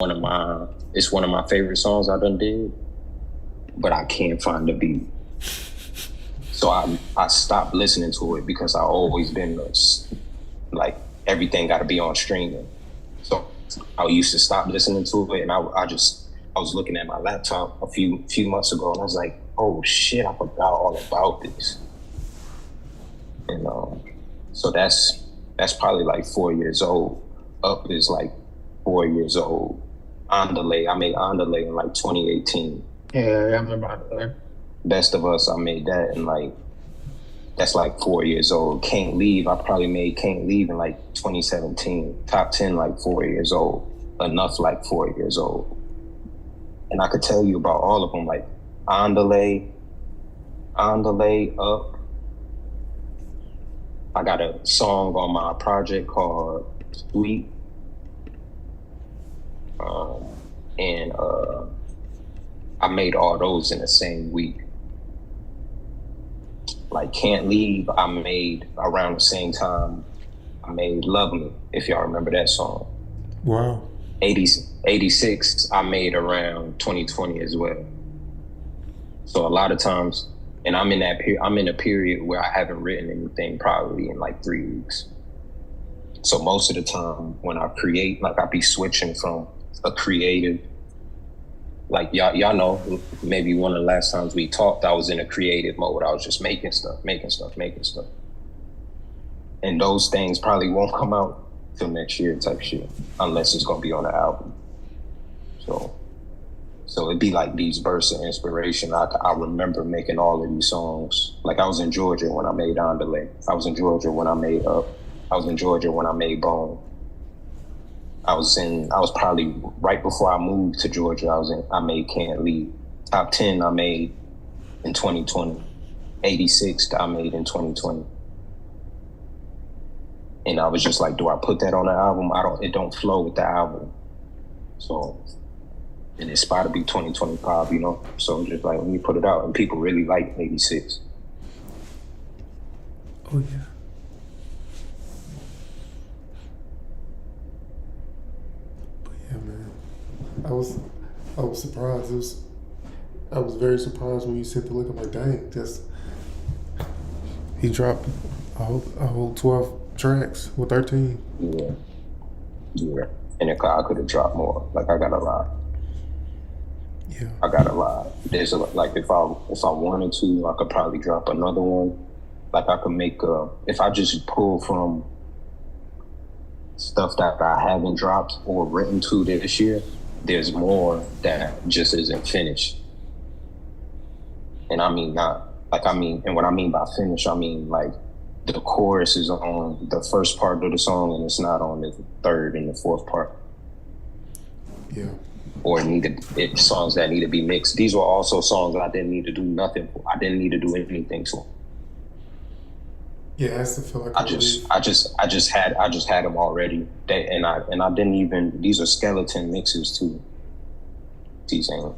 it's one of my favorite songs I done did, but I can't find the beat. So I stopped listening to it because I always been like everything got to be on streaming. So I used to stop listening to it, and I was looking at my laptop a few months ago, and I was like, oh shit, I forgot all about this. And so that's probably like 4 years old. Up is like 4 years old. Andale, I made Andale in like 2018. Yeah, I remember Andale. Best of Us, I made that in like, that's like 4 years old. Can't Leave, I probably made Can't Leave in like 2017. Top 10 like 4 years old. Enough like 4 years old. And I could tell you about all of them, like Andale, Up. I got a song on my project called Sweet. And I made all those in the same week. Like Can't Leave, I made around the same time I made Love Me, if y'all remember that song. Wow. 86, I made around 2020 as well. So a lot of times, and I'm in a period where I haven't written anything probably in like 3 weeks. So most of the time when I create, like I be switching from a creative, like y'all know, maybe one of the last times we talked, I was in a creative mode. I was just making stuff. And those things probably won't come out till next year type shit, unless it's gonna be on the album. So it'd be like these bursts of inspiration. I remember making all of these songs. Like I was in Georgia when I made Andale. I was in Georgia when I made Up. I was in Georgia when I made Bone. I was probably right before I moved to Georgia, I made Can't Leave. Top 10 I made in 2020. 86 I made in 2020. And I was just like, do I put that on the album? It don't flow with the album. So, and it's about to be 2025, you know? So just like, let me put it out. And people really like 86. Oh, yeah. But yeah, man. I was surprised. I was very surprised when you sent the link. I'm like, dang, he dropped a whole 12 tracks with 13. Yeah. And I could have dropped more. Like I got a lot. Yeah. I got a lot. There's like if I wanted to, I could probably drop another one. Like I could make if I just pull from stuff that I haven't dropped or written to this year, there's more that just isn't finished. And I mean and what I mean by finish, I mean like the chorus is on the first part of the song and it's not on the third and the fourth part. Yeah. Or it's songs that need to be mixed. These were also songs I didn't need to do nothing for. I didn't need to do anything to. Yeah, I still feel like I just had them already. And I didn't even. These are skeleton mixes too. These ain't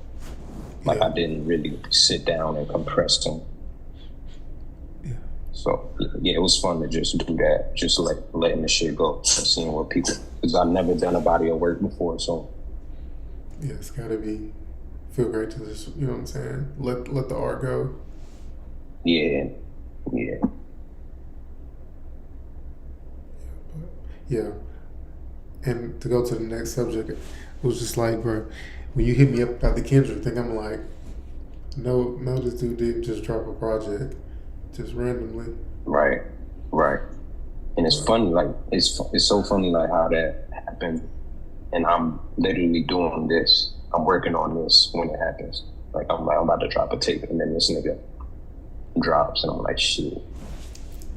like I didn't really sit down and compress them. Yeah. So yeah, it was fun to just do that, just letting the shit go, and seeing what people. Because I've never done a body of work before, so. Yeah, it's gotta feel great to just, you know what I'm saying? Let the art go. Yeah. Yeah. And to go to the next subject, it was just like, bro, when you hit me up about the Kendrick thing, I'm like, no, this dude didn't just drop a project just randomly. Right. And it's funny, like it's so funny, like how that happened. And I'm literally doing this. I'm working on this when it happens. Like I'm about to drop a tape, and then this nigga drops, and I'm like, shit.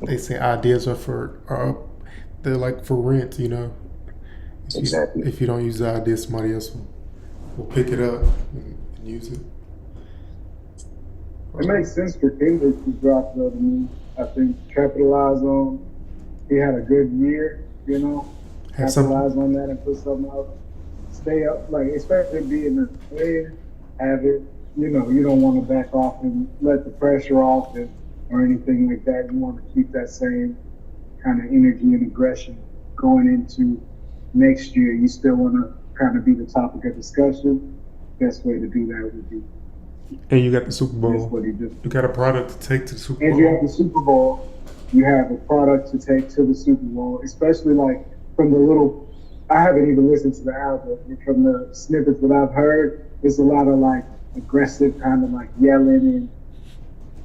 They say ideas they're like for rent, you know. Exactly. If you don't use the idea, somebody else will pick it up and use it. It makes sense for Kendrick to drop the new. I think capitalize on. He had a good year, you know. Capitalize on that and put something out. Stay up, like especially being a player, have it. You know, you don't want to back off and let the pressure off or anything like that. You want to keep that same kind of energy and aggression going into next year. You still want to kind of be the topic of discussion, best way to do that would be. And you got the Super Bowl. That's what he did. You got a product to take to the Super Bowl. And you have the Super Bowl. You have a product to take to the Super Bowl, especially like from the little. I haven't even listened to the album, but from the snippets that I've heard, there's a lot of like aggressive kind of like yelling, and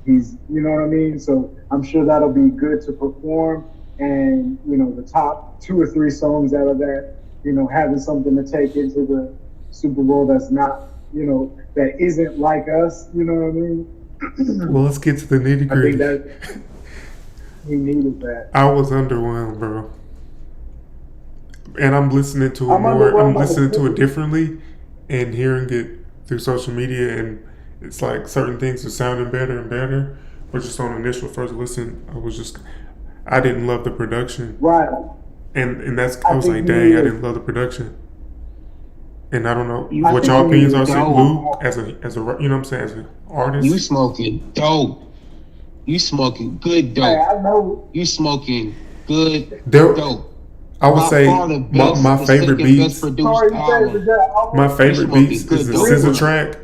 he's, you know what I mean? So I'm sure that'll be good to perform. And, you know, the top 2 or 3 songs out of that, you know, having something to take into the Super Bowl that's not, you know, that isn't like us, you know what I mean? Well, let's get to the nitty gritty. I think that he needed that. I was underwhelmed, bro. And I'm listening to it more. I'm listening to it differently and hearing it through social media, and it's like certain things are sounding better and better. But just on initial first listen, I didn't love the production. Right. And I was like, dang, I didn't love the production. And I don't know what y'all opinions are. Luke, as a, you know what I'm saying, as an artist. You smoking dope. You smoking good dope. Hey, I know. You smoking good dope. I would say my favorite beats. My favorite beats is the scissor track.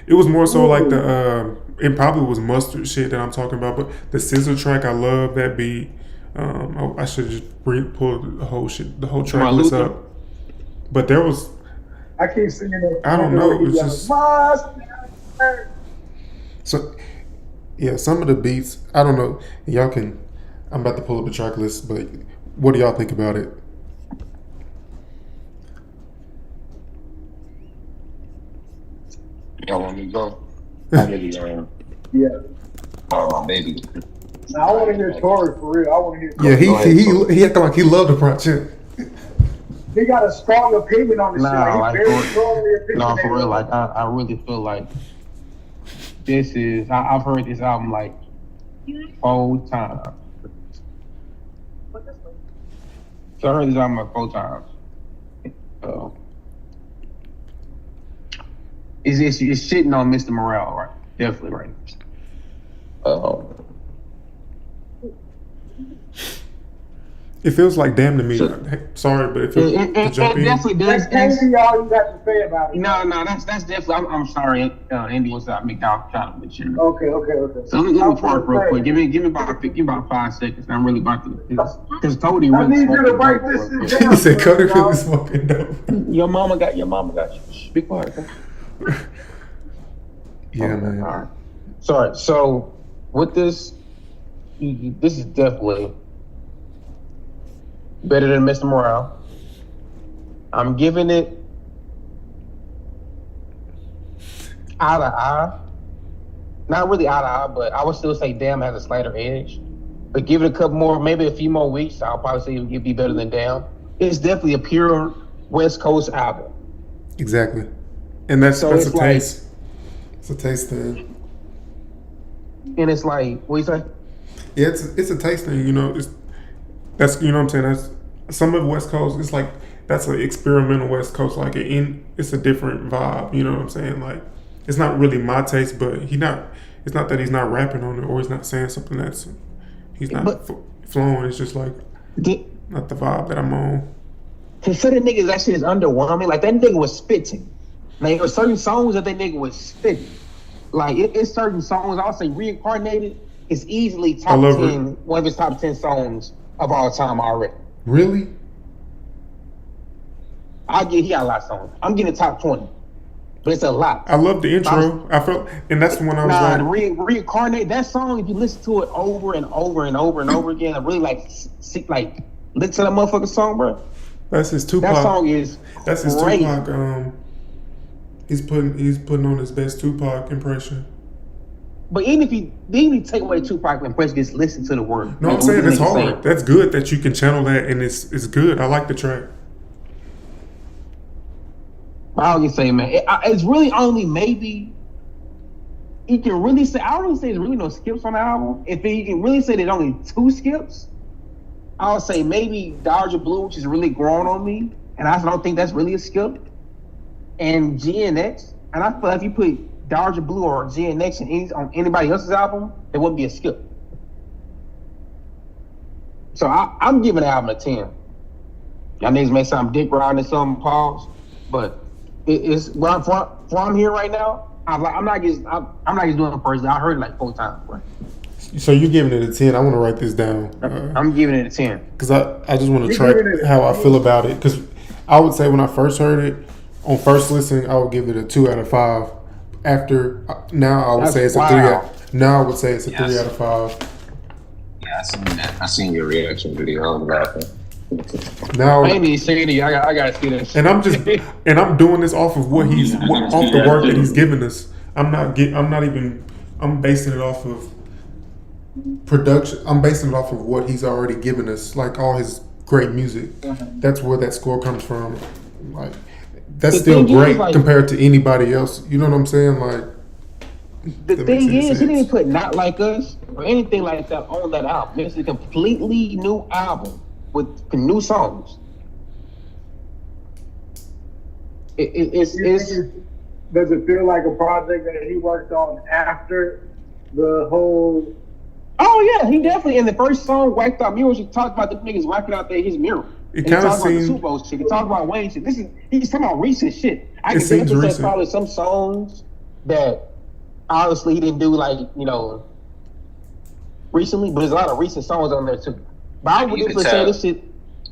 It was more so like the it probably was Mustard shit that I'm talking about, but the scissor track, I love that beat. I should just pull the whole track list up. But there was, I keep singing it. I don't know. It's just so. Yeah, some of the beats, I don't know. Y'all can. I'm about to pull up the track list, but what do y'all think about it? Y'all want me to go? I really yeah. Oh, my baby. Now, I want to hear Tory for real. I want to hear Tory. Yeah, he acted like he loved the project. He got a strong opinion on the shit. Like, he's very strongly opinionated. No, for real. Like, I really feel like this is. I've heard this album like 4 times. So I heard this album like 4 times. It's shitting on Mr. Morale, right? Definitely right. It feels like damn to me. Sorry, but it feels to jump in. It definitely does. That's all you got to say about it. No, that's definitely. I'm sorry, Andy. What's up? McDowell trying with you. Okay. So let me park real quick. Give me about 5 seconds. I'm really about to. Because Cody really. I need you to write this shit down. He said Cody really smoking dope. Your mama got you. Shh, be quiet. Yeah, man. All right. Sorry. So with this is definitely better than Mr. Morale. I'm giving it eye to eye. Not really eye to eye, but I would still say Damn has a slighter edge. But give it a couple more, maybe a few more weeks, I'll probably say it'll be better than Damn. It's definitely a pure West Coast album. Exactly. And that's a taste. It's a taste thing. And it's like, what do you say? Yeah, it's a taste thing, you know. That's you know what I'm saying. That's some of West Coast. It's like that's an experimental West Coast. Like it's a different vibe. You know what I'm saying? Like it's not really my taste, but it's not that he's not rapping on it or he's not saying something he's not flowing. It's just like not the vibe that I'm on. To say the niggas that shit is underwhelming. Like that nigga was spitting. Like there were certain songs that nigga was spitting. Like it's certain songs. I'll say Reincarnated is easily top 10. One of his top 10 songs of all time already. Really? He got a lot of songs. I'm getting top 20. But it's a lot. I love the intro. I felt, and that's the one I was like... Reincarnate, that song, if you listen to it over and over and over and over again, I really listen to that motherfucking song, bro. That's his Tupac. That song is That's his crazy. Tupac. He's putting on his best Tupac impression. But even if you take away Tupac impression, just listen to the word. No, I'm saying it's hard. That's good that you can channel that, and it's good. I like the track. I'll just say, man, it's really only maybe you can really say. I don't really say there's really no skips on the album. If you can really say there's only 2 skips, I'll say maybe Dodger Blue, which is really growing on me, and I don't think that's really a skip. And GNX, and I feel like if you put Dodger Blue or GNX on anybody else's album, it wouldn't be a skip. So I'm giving the album a 10. Y'all niggas may say I'm dick riding and something, pause. But it's where I'm here right now. I'm not just doing it personally. I heard it like 4 times, bro. So you're giving it a 10. I want to write this down. I'm giving it a 10. Because I just want to track how I feel about it. Because I would say when I first heard it, on first listen, I would give it a 2 out of 5. After, now I would say it's a 3 out. Now I would say it's a 3 out of 5. Yeah, I seen that. I seen your reaction video. I was laughing. Now I ain't even saying it. I gotta see this. And I'm doing this off of off the work that he's given us. I'm basing it off of production. I'm basing it off of what he's already given us, like all his great music. That's where that score comes from. Like that's still great compared to anybody else. You know what I'm saying? Like the thing is, he didn't put "Not Like Us" or anything like that on that album. It's a completely new album with new songs. It's does it feel like a project that he worked on after the whole? Oh yeah, he definitely in the first song wiped out mirrors. He talked about the niggas wiping out his mirror. It kind of seems about the Super Bowl shit. He talked about Wayne shit. He's talking about recent shit. I can think there's probably some songs that honestly he didn't do recently, but there's a lot of recent songs on there too. But I would just say this shit.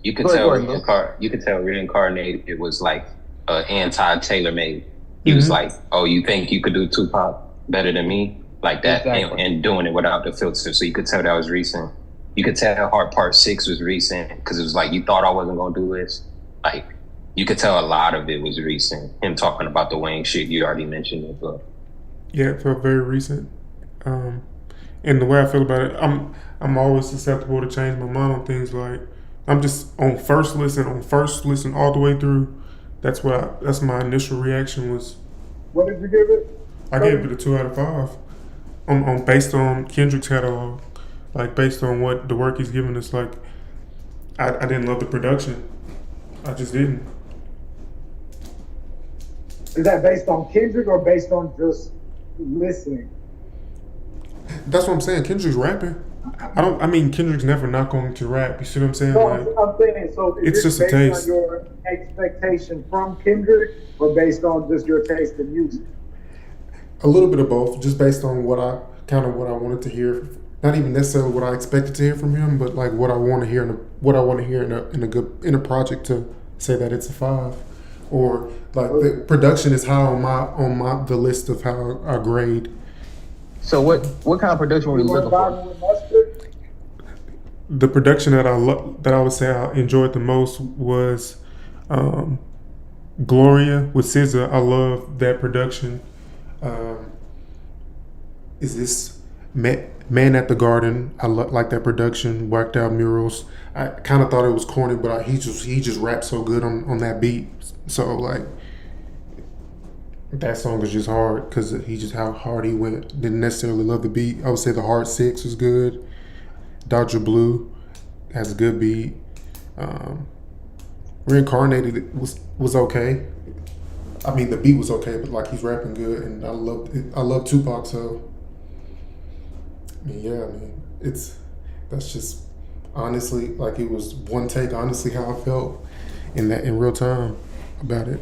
You could tell Reincarnated it was like anti-tailor made. He was like, "Oh, you think you could do Tupac better than me?" Like that, and doing it without the filter. So you could tell that was recent. You could tell Heart Part 6 was recent because it was like, you thought I wasn't gonna do this. Like you could tell a lot of it was recent. Him talking about the Wayne shit, you already mentioned it, but yeah, it felt very recent. And the way I feel about it, I'm always susceptible to change my mind on things. Like I'm just on first listen all the way through. That's my initial reaction was. What did you give it? I gave it a 2 out of 5. On based on Kendrick's catalog, like based on what the work he's given us. Like I didn't love the production. I just didn't. Is that based on Kendrick or based on just listening? That's what I'm saying. Kendrick's rapping. Kendrick's never not going to rap. You see what I'm saying? So like, I'm saying, so it's just a taste. On your expectation from Kendrick, or based on just your taste in music? A little bit of both, just based on what I wanted to hear. Not even necessarily what I expected to hear from him, but like what I want to hear in a project to say that it's a 5, or like the production is high on the list of how I grade. So what kind of production were you looking for? The production that I would say I enjoyed the most was Gloria with SZA. I love that production. Is this Man at the Garden? I like that production. Whacked Out Murals. I kind of thought it was corny, but he just rapped so good on that beat. So like that song is just hard because he just how hard he went. Didn't necessarily love the beat. I would say the Hard 6 was good. Dodger Blue has a good beat. Reincarnated was okay. I mean, the beat was okay, but like he's rapping good, and I love Tupac, so I mean, that's just honestly like it was one take. Honestly, how I felt in real time about it.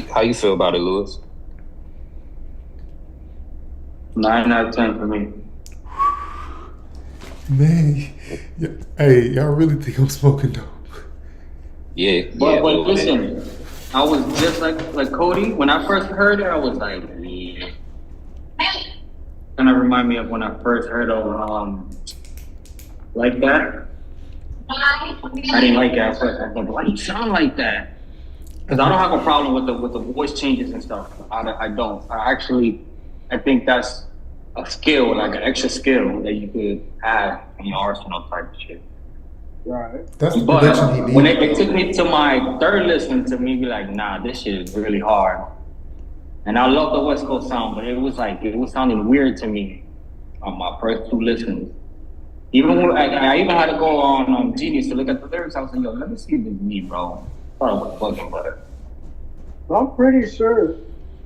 How you feel about it, Lewis? 9 out of 10 for me. Man, hey, y'all really think I'm smoking dope? Yeah. But listen, I was just like Cody. When I first heard it, I was like, yeah. Kind of remind me of when I first heard of Like That. I didn't like it at first. I was like, why do you sound like that? Because I don't have a problem with the voice changes and stuff. I don't. I think that's a skill, like an extra skill that you could have in your arsenal type of shit. Right. That's the production he needs. When it took me to my third listen to me be like, nah, this shit is really hard. And I love the West Coast sound, but it was sounding weird to me on my first 2 listens. Even when I even had to go on Genius to look at the lyrics, I was like, yo, let me see if it's me, bro. I thought I was fucking better. I'm pretty sure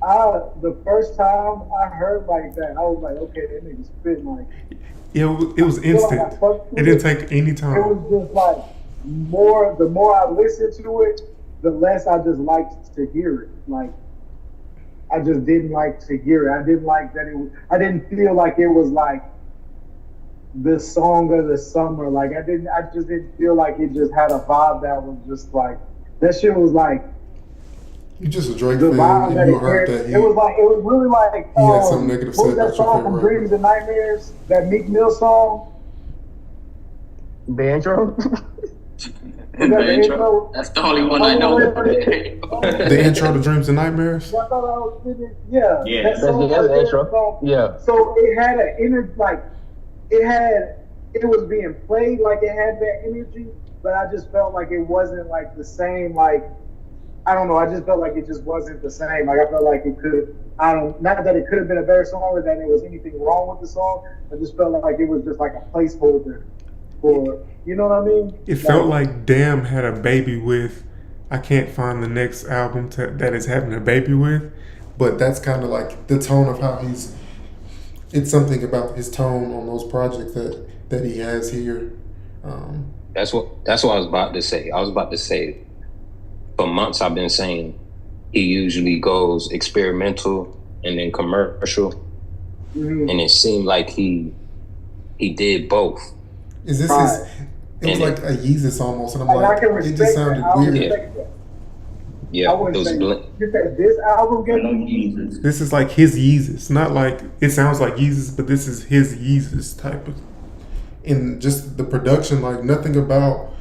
the first time I heard Like That, I was like, okay, that nigga spit like. It was instant. It didn't take any time. It was just like the more I listened to it, the less I just liked to hear it. Like I just didn't like to hear it. I didn't like that it was. I didn't feel like it was like the song of the summer. Like I just didn't feel like it just had a vibe that was just like that shit was like You just a Drake the fan, vibe that and you it heard carried. that It was really like he had something negative what said was that about your song from favorite Dreams and Nightmares? That Meek Mill song? The intro. The intro. That's the only one I know. The intro to Dreams and Nightmares. I thought I was thinking, yeah. Yeah. That song That's the right intro. there, so, Yeah. So it had an inner like it was being played like it had that energy, but I just felt like it wasn't like the same. Like I don't know. I just felt like it just wasn't the same. Like I felt like it could. Not that it could have been a better song or that there was anything wrong with the song. I just felt like it was just like a placeholder for. You know what I mean? It felt like Damn had a baby with. I can't find the next album that is having a baby with, but that's kind of like the tone of how he's. It's something about his tone on those projects that he has here. That's what I was about to say. I was about to say, for months I've been saying he usually goes experimental and then commercial, and it seemed like he did both. Is this Right. his? It was like a Yeezus almost, and I'm And I like, can it respect just sounded that. I would weird. respect that. Yeah, I wouldn't those say blend. you said this album I gave know me. Jesus. This is like his Yeezus, not like it sounds like Yeezus, but this is his Yeezus type of. And just the production, like nothing about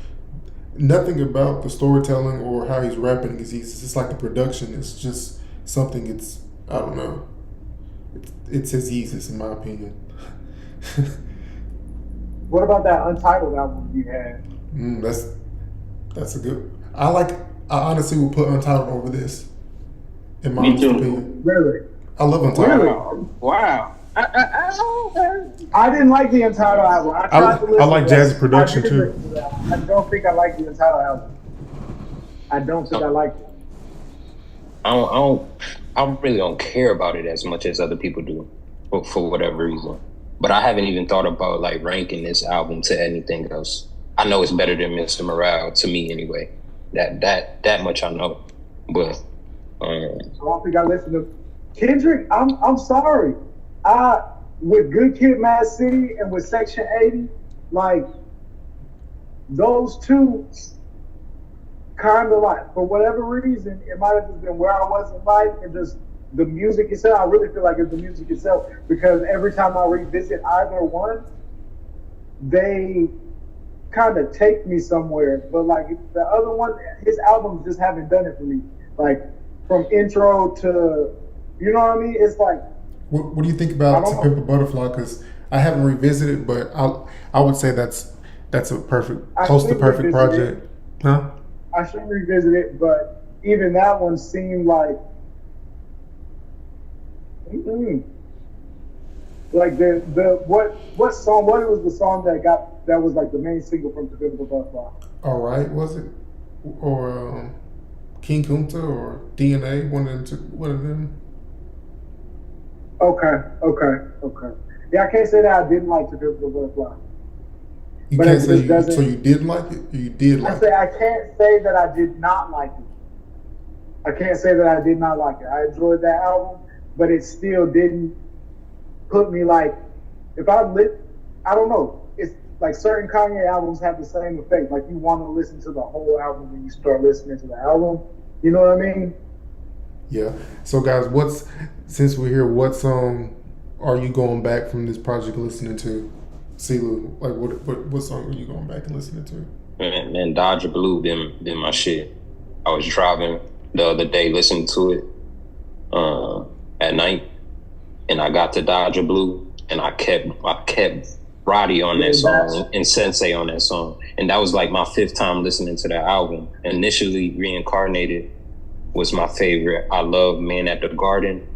the storytelling or how he's rapping is Yeezus. It's like the production is just something. It's I don't know. It's his Yeezus in my opinion. What about that Untitled album you had? That's a good. I honestly would put Untitled over this. In my Me honest too. opinion, Really? I love Untitled. Really? Wow. I didn't like the Untitled album. I tried to listen I like to that. jazzy production, I didn't too. listen to that. I don't think I like the Untitled album. I don't think I like it. I really don't care about it as much as other people do, for whatever reason. But I haven't even thought about like ranking this album to anything else. I know it's better than Mr. Morale to me anyway. That much I know. But I don't think I listened to Kendrick. I'm sorry. With Good Kid, Mad City, and with Section 80, like those two, kind of like for whatever reason, it might have just been where I was in life and just the music itself. I really feel like it's the music itself because every time I revisit either one, they kind of take me somewhere. But like the other one, his albums just haven't done it for me. Like from intro to, you know what I mean? It's like. What do you think about To Pimp a Butterfly? Because I haven't revisited, but I would say that's a close to perfect project. Huh? I should revisit it, but even that one seemed like. Like what song? What was the song that was like the main single from To Pimp a Butterfly? All right, was it or King Kunta or DNA? One of them. Okay. Yeah, I can't say that I didn't like To Pimp a Butterfly. You But can't it say just you, doesn't- so you did like it. Or you did like it. I can't say that I did not like it. I can't say that I did not like it. I enjoyed that album, but it still didn't put me like I don't know. It's like certain Kanye albums have the same effect. Like you want to listen to the whole album when you start listening to the album. You know what I mean? Yeah. So guys, since we're here, what song are you going back from this project listening to? CLEW, like what song are you going back and listening to? Man, Dodger Blue been my shit. I was driving the other day listening to it at night, and I got to Dodger Blue, and I kept Roddy on that song and Sensei on that song, and that was like my 5th time listening to that album. Initially, Reincarnated was my favorite. I love Man at the Garden.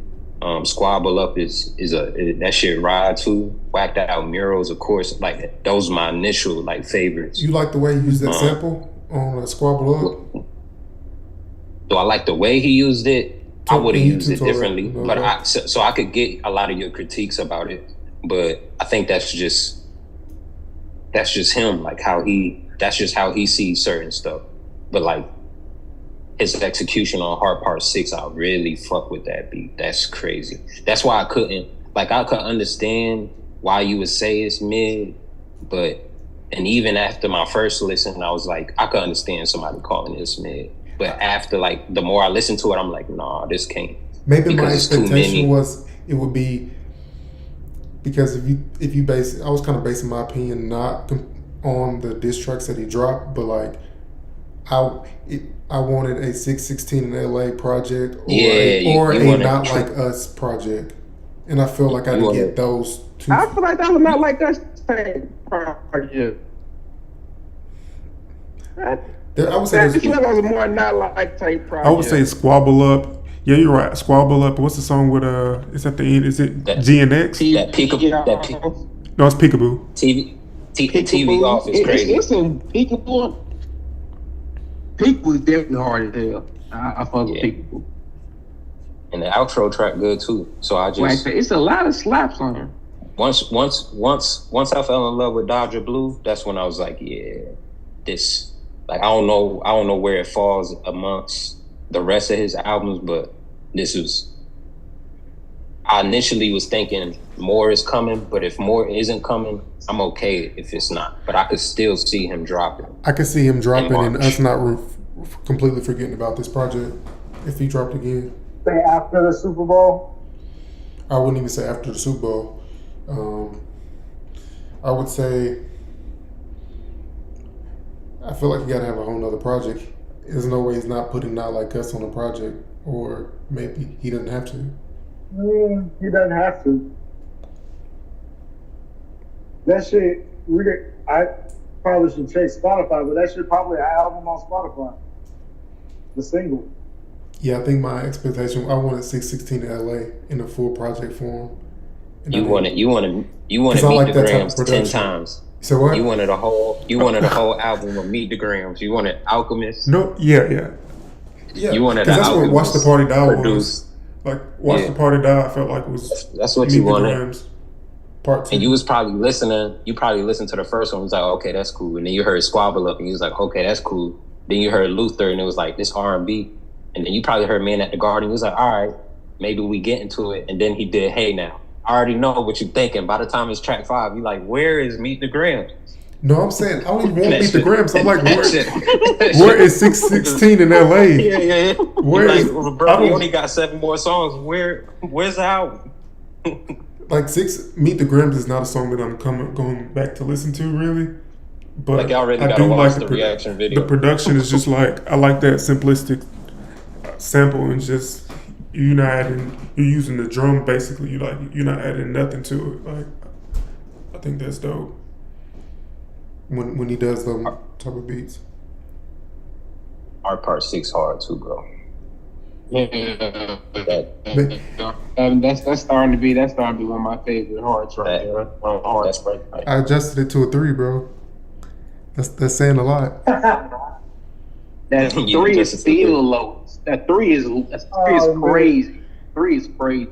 Squabble Up is that shit ride too. Whacked Out Murals, of course. Like those are my initial like favorites. You like the way he used that sample on Squabble Up? So I like the way he used it. I would have used it differently, that, but I could get a lot of your critiques about it. But I think that's just him, like how he that's just how he sees certain stuff. But like his execution on Hard Part 6, I really fuck with that beat. That's crazy. That's why I could understand why you would say it's mid, and even after my first listen, I was like, I could understand somebody calling this mid. But after like the more I listen to it, I'm like, nah, this can't. Maybe my expectation was it would be, because if you base, I was kind of basing my opinion not on the diss tracks that he dropped, but like I wanted a 616 in LA project or a Not Like Us project, and I feel like I didn't get those two. I feel like that was Not Like Us project. I would say this was more Not Like type project. I would say Squabble Up. Yeah, you're right. Squabble Up. What's the song with it's at the end? Is it GNX? That peekaboo. No, it's Peekaboo. TV off is crazy. It's some Peekaboo. Peekaboo is definitely hard as hell. I fuck with Peekaboo. And the outro track good too. So I just it's a lot of slaps on her. Once I fell in love with Dodger Blue, that's when I was like, yeah, this, like I don't know where it falls amongst the rest of his albums, but this was, I initially was thinking more is coming, but if more isn't coming, I'm okay if it's not. But I could still see him dropping. I could see him dropping and us not completely forgetting about this project if he dropped again. Say after the Super Bowl? I wouldn't even say after the Super Bowl. I would say, I feel like you gotta have a whole nother project. There's no way he's not putting Not Like Us on a project, or maybe he doesn't have to. He doesn't have to. That shit, I probably should check Spotify, but that shit probably an album on Spotify. The single. Yeah, I think my expectation, I wanted 616 in LA in a full project form. You wanted Meet like the Grams 10 times. So what? You wanted a whole album of Meet the Grams. You wanted Alchemist. No, yeah. You wanted that's what Watch the Party Die produced. Was. Like Watch the Party Die, I felt like it was. That's what you wanted. Grams, part 2. And you was probably listening. You probably listened to the first one. Was like, okay, that's cool. And then you heard Squabble Up, and you was like, okay, that's cool. Then you heard Luther, and it was like this R&B. And then you probably heard Man at the Garden. You was like, all right, maybe we get into it. And then he did Hey Now. I already know what you're thinking. By the time it's track 5, you're like, where is Meet the Grams? No, I'm saying I don't even want Meet the Grams. I'm like, where is 616 in LA? Yeah. Where is, like, bro, you only got 7 more songs. Where's the album? Like Meet the Grams is not a song that I'm going back to listen to really. But like y'all really I gotta do watch like the reaction video. The production is just like, I like that simplistic sample, and just you're using the drum basically. You're not adding nothing to it. Like, I think that's dope. When he does those type of beats. Hard Part 6 hard too, bro. Yeah, that's starting to be one of my favorite hard tracks. I adjusted it to a 3, bro. That's saying a lot. That 3 is still low. That 3 is crazy. 3 is crazy.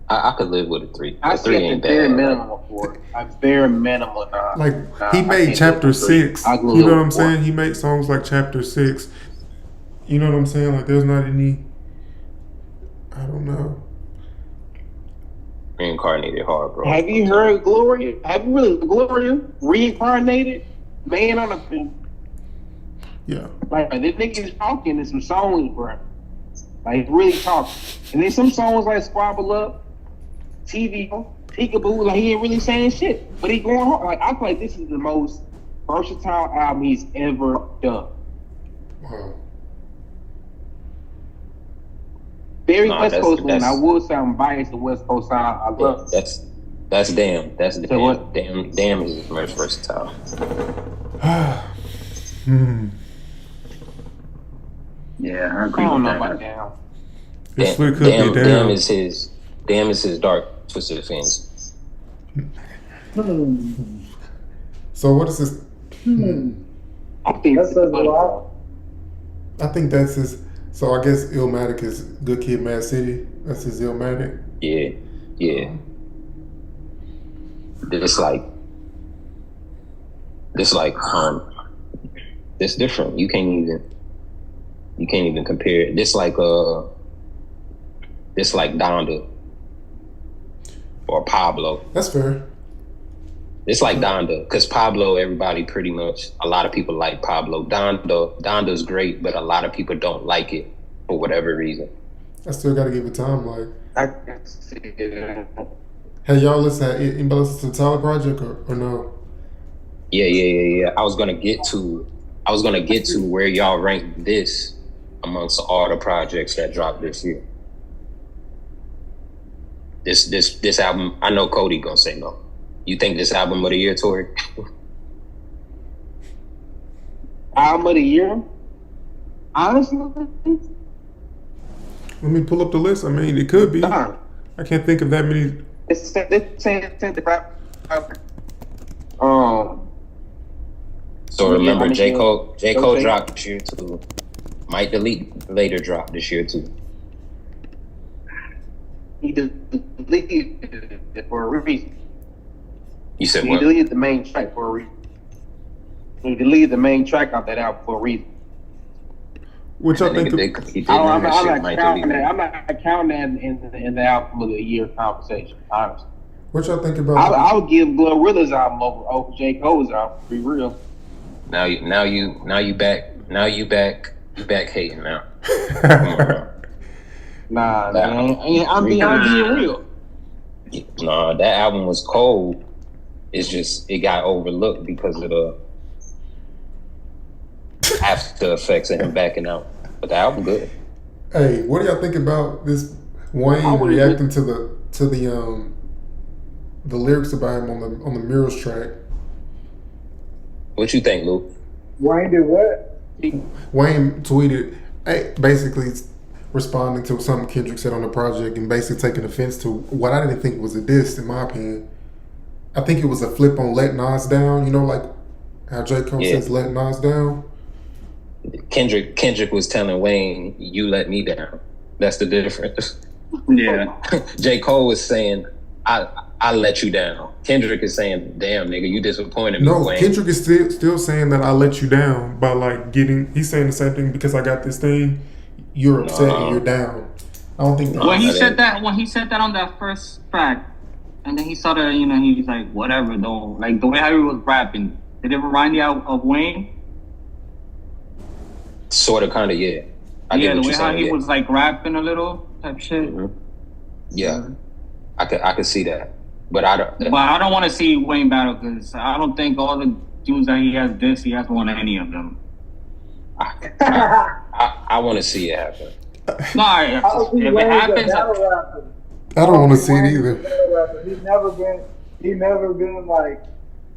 I could live with a 3. I said 3 ain't very bad. minimal for it. I'm very minimal now. Like he made Chapter 6. You know what I'm saying? He made songs like Chapter 6. You know what I'm saying? Like there's not any. I don't know. Reincarnated hard, bro. Have you heard Gloria? Have you really Gloria reincarnated? Man on a. Yeah. Like this nigga is talking in some songs, bro. Like really talking. And then some songs like Squabble Up, TV, Peekaboo, like he ain't really saying shit. But he going hard. Like I feel like this is the most versatile album he's ever done. Wow. Very West Coast one. I would say I'm biased to West Coast sound. I love it. That's Damn. That's Damn. what? Damn is the most versatile. Yeah, I agree I don't with know that. about Damn. This could be Damn. Damn is his dark twisted fancy. So what is this? I think That says a lot. I think that's his. So I guess Illmatic is Good Kid, Mad City. That's his Illmatic. Yeah. This like It's different. You can't even compare it. This like Donda or Pablo. That's fair. It's like Donda, because Pablo, everybody pretty much, a lot of people like Pablo. Donda's great, but a lot of people don't like it for whatever reason. I still gotta give it time. Like, I can see it. hey, y'all anybody listen to Tyler Project or no? Yeah. I was gonna get to where y'all rank this amongst all the projects that dropped this year. This album, I know Cody gonna say no. You think this album of the year, Tori? Album of the year? Honestly, Let me pull up the list. I mean, it could be. nah. I can't think of that many. It's the rap. So remember, Yeah, J. Cole okay. dropped this year too. Mike Delete later dropped this year too. He deleted it for a reason. You said He what? deleted the main track for a reason. He deleted the main track off that album for a reason. Which I think. He did I'm that shit, not Mike counting Delete. that. I'm not counting that in the album of the year conversation. Honestly, What y'all think about? I would give Glorilla's album over J. Cole's album. To be real. Now you back hating now. Come on, now. Nah, I'm being real. No, that album was cold. It's just it got overlooked because of the after effects of him backing out. But the album good. Hey, what do y'all think about this Wayne reacting to the lyrics about him on the Mirrors track? What you think, Luke? Wayne did what? Wayne tweeted, basically responding to something Kendrick said on the project and basically taking offense to what I didn't think was a diss, in my opinion. I think it was a flip on Let Nas Down. You know, like how J. Cole says Let Nas Down? Kendrick was telling Wayne, "You let me down." That's the difference. Yeah. J. Cole was saying, I let you down. Kendrick is saying, "Damn, nigga, you disappointed me." No, Wayne. Kendrick is Still saying that I let you down by like he's saying the same thing because I got this thing. you're upset and you're down. I don't think When he said that on that first track, and then he started, he was like, whatever, though. Like, the way how he was rapping, did it remind you of Wayne? Sort of, kind of, yeah. The way how he was, like, rapping a little type shit. Mm-hmm. Yeah. I could see that. But I don't want to see Wayne battle because I don't think all the dudes that he hasn't won any of them. I want to see it happen. No, if it happens, I don't want to see it either. He's never been like,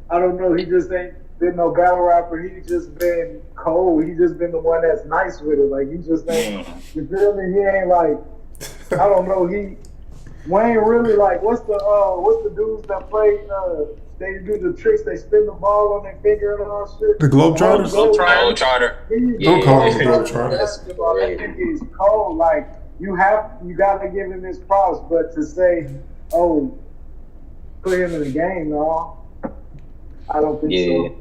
I don't know, he just ain't been no battle rapper. He's just been cold. He's just been the one that's nice with it. Like, he just ain't, you feel me? He ain't like, I don't know, Wayne really like, what's the dudes that play, they do the tricks, they spin the ball on their finger and all shit. The Globetrotters? Globetrotter. Don't call him Globetrotter. Basketball, he's cold. Like, you gotta give him his props, but to say, oh, put him in the game, no, I don't think so.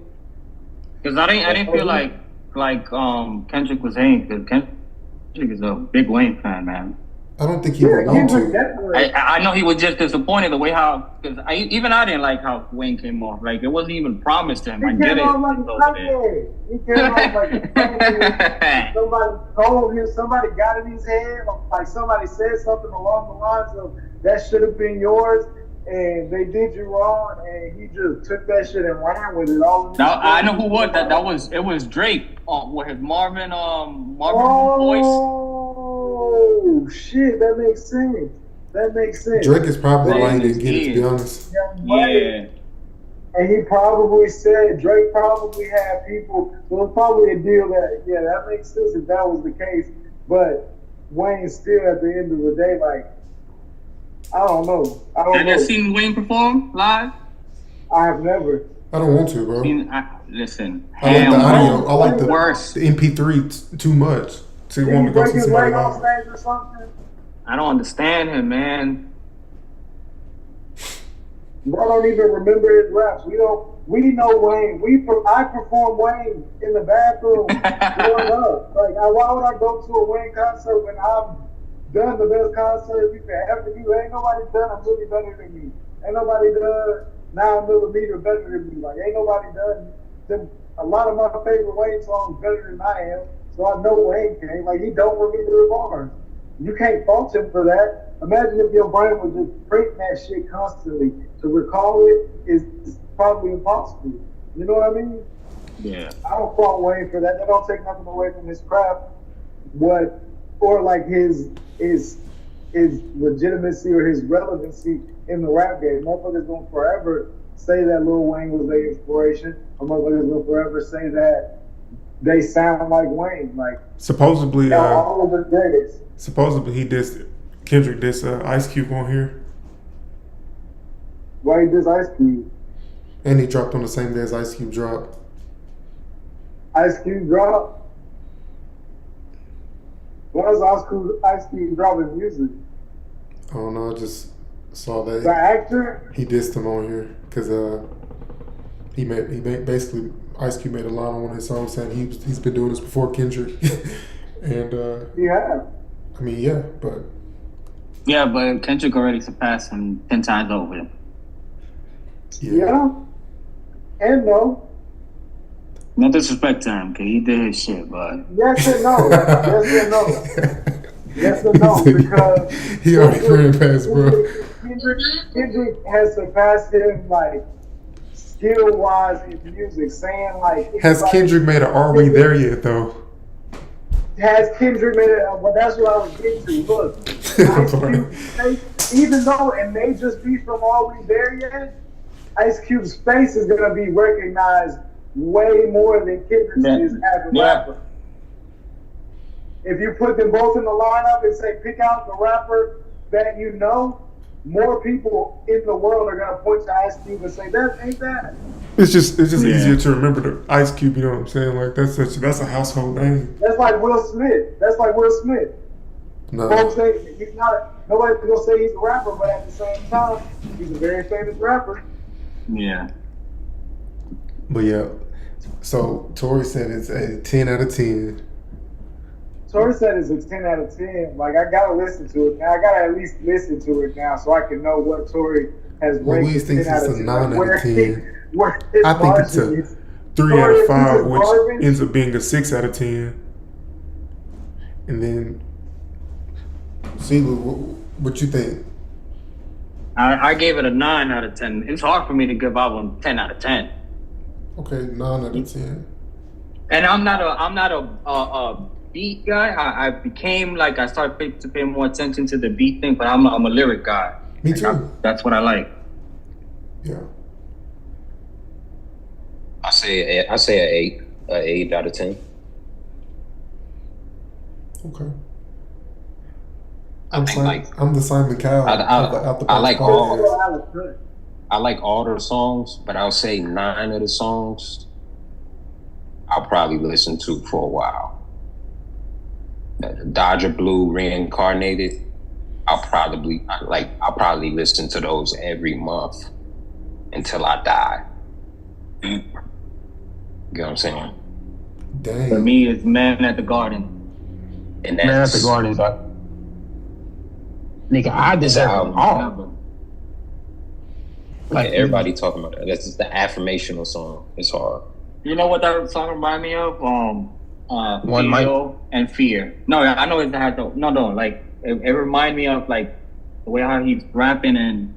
Because I didn't feel like Kendrick was hating, because Kendrick is a big Wayne fan, man. I don't think he would want to. I know he was just disappointed the way how, because I didn't like how Wayne came off. Like, it wasn't even promised to him. He came off like somebody told him, somebody got in his head, like somebody said something along the lines of, that should have been yours, and they did you wrong, and he just took that shit and ran with it. I know who was that. It was Drake with his Marvin voice. Oh shit, that makes sense. Drake is probably why he didn't get it, to be honest. Yeah. And he probably said, Drake probably had people, so it's probably a deal that makes sense if that was the case. But Wayne still, at the end of the day, like, I don't know. Have you seen Wayne perform live? I have never. I don't want to, bro. Listen, I like the audio. I like the worst. The MP3 too much to want to go see somebody live. Or something? I don't understand him, man. Bro don't even remember his raps. We know Wayne. I perform Wayne in the bathroom growing up. Like, why would I go to a Wayne concert when I've done the best concert you can ever do? Ain't nobody done a really better than me. Ain't nobody done 9mm better than me. Like, ain't nobody done them. A lot of my favorite Wayne songs better than I am. So I know Wayne can. Like, he don't remember the bars. You can't fault him for that. Imagine if your brain was just printing that shit constantly. To recall it is probably impossible. You know what I mean? Yeah. I don't fault Wayne for that. That don't take nothing away from his craft. Or like his legitimacy or his relevancy in the rap game. Motherfuckers gonna forever say that Lil Wayne was their inspiration. Or motherfuckers gonna forever say that they sound like Wayne. Like, supposedly, all of the greatest. Supposedly Kendrick dissed Ice Cube on here. Why he did Ice Cube? And he dropped on the same day as Ice Cube dropped. Ice Cube dropped? Why is Ice Cube dropping music? I don't know, I just saw that. The actor? He dissed him on here because he made basically Ice Cube made a line on one of his songs saying he's been doing this before Kendrick. And yeah. I mean, yeah, but Kendrick already surpassed him 10 times over. Yeah. And no. No disrespect to him, because he did his shit, but... Yes and no. Yes and no. Yes and no, because... he already ran past, bro. Kendrick has surpassed him, like, skill-wise in music, saying, like... Has Kendrick made an Are We There Yet, though? Has Kendrick made it? Well, that's what I was getting to. Look, Ice Cube, even though it may just be from Are We There Yet, Ice Cube's face is going to be recognized way more than Kendrick's is as a rapper. If you put them both in the lineup and say, pick out the rapper that you know, more people in the world are going to point to Ice Cube and say, that ain't that. It's just easier to remember the Ice Cube, you know what I'm saying? Like, that's a household name. That's like Will Smith. No. Folks say he's not. Nobody's gonna say he's a rapper, but at the same time, he's a very famous rapper. Yeah. But yeah, so Tory said it's a 10 out of 10. Tory said it's a 10 out of 10. Like, I gotta listen to it now. I gotta at least listen to it now so I can know what Tory has ranked. Louise thinks it's a 9 out of 10. I think it's a 3 out of 5, which ends up being a 6 out of 10. And then, see, what you think? I gave it a 9 out of 10. It's hard for me to give album 10 out of 10. Okay, 9 out of 10. And I'm not a beat guy. I became like I started to pay more attention to the beat thing, but I'm a lyric guy. Me too. That's what I like. Yeah. I say an 8 out of 10. Okay. I think like I'm the Simon Cowell. I like all the songs, but I'll say 9 of the songs I'll probably listen to for a while. The Dodger Blue, Reincarnated, I'll probably listen to those every month until I die. You know what I'm saying? Dang. For me, it's Man at the Garden. And Man at the Garden, nigga, I deserve them all. Like, everybody talking about that. That's just the affirmational song. It's hard. You know what that song remind me of? One Feel and Fear. No, I know it has like it remind me of like the way how he's rapping and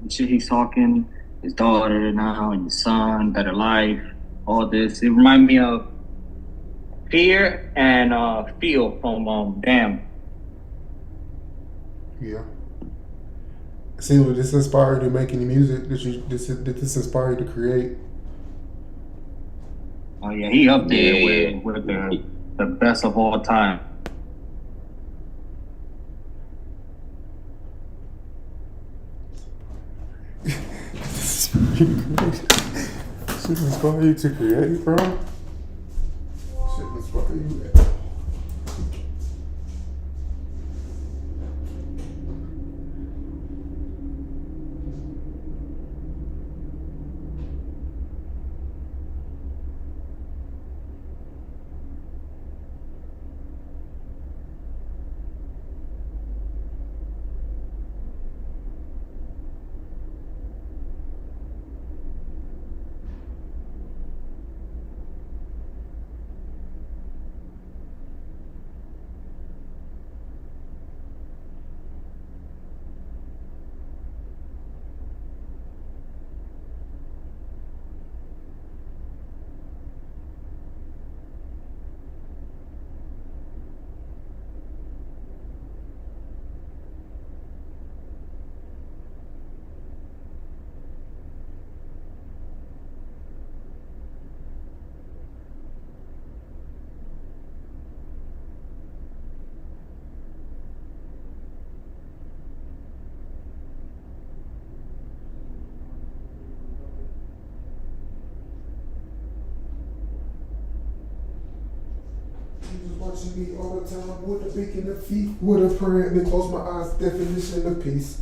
shit he's talking, his daughter now and his son, better life, all this. It remind me of Fear and Feel from Damn. Yeah. See, did this inspire you to make any music? Did this inspire you to create? Oh yeah, he up there with the best of all time. Should inspire you to create, bro? Should inspire you. watching me all the time with a beacon of feet, with a prayer, and then close my eyes, definition of peace.